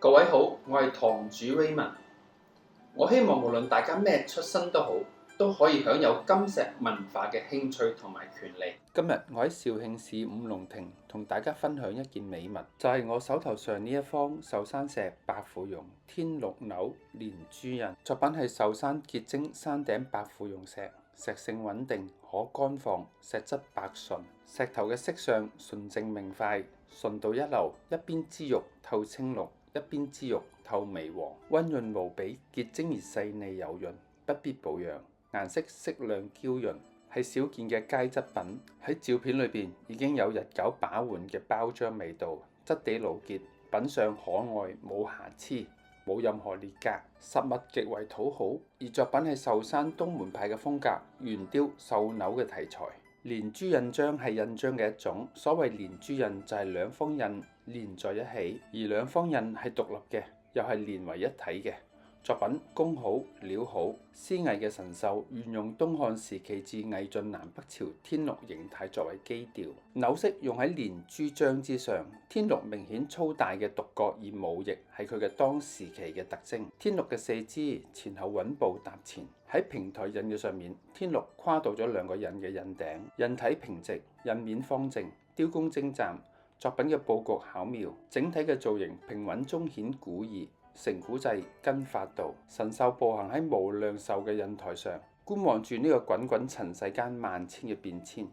各位好，我係堂主 Raymond。我希望無論大家咩出身都好，都可以享有金石文化嘅興趣同埋權利。今日我喺肇慶市五龍亭同大家分享一件美物，就係我手頭上呢一方壽山石白芙蓉天鹿鈕連珠印。作品係壽山結晶山頂白芙蓉石，石性穩定，可乾放，石質白純，石頭嘅色相純正明快，純度一流，一邊之玉透青綠，一邊之玉透微黃，溫潤無比，結晶而細膩柔潤，不必保養，顏色適量嬌潤，係少見嘅佳質品。喺照片裏邊已經有日久把玩嘅包裝味道，質地牢結，品相可愛，冇瑕疵，冇任何裂格，實物極為討好。而作品係壽山東門派嘅風格，圓雕繡紐嘅題材。連珠印章係印章嘅一種，所謂連珠印就係兩方印連在一起，而兩方印係獨立嘅，又係連為一體嘅。作品工好料好，絲藝嘅神獸沿用東漢時期至魏晉南北朝天鹿形態作為基調，紐飾用喺連珠章之上。天鹿明顯粗大嘅獨角而冇翼，係佢嘅當時期嘅特徵。天鹿嘅四肢前後穩步踏前，喺平台印嘅上面，天鹿跨度咗兩個印嘅印頂，印體平直，印面方正，雕工精湛。作品嘅佈局巧妙，整體嘅造型平穩中顯古意。成古製跟法度，神獸步行喺無量壽嘅印台上，觀望住呢個滾滾塵世間萬千嘅變遷。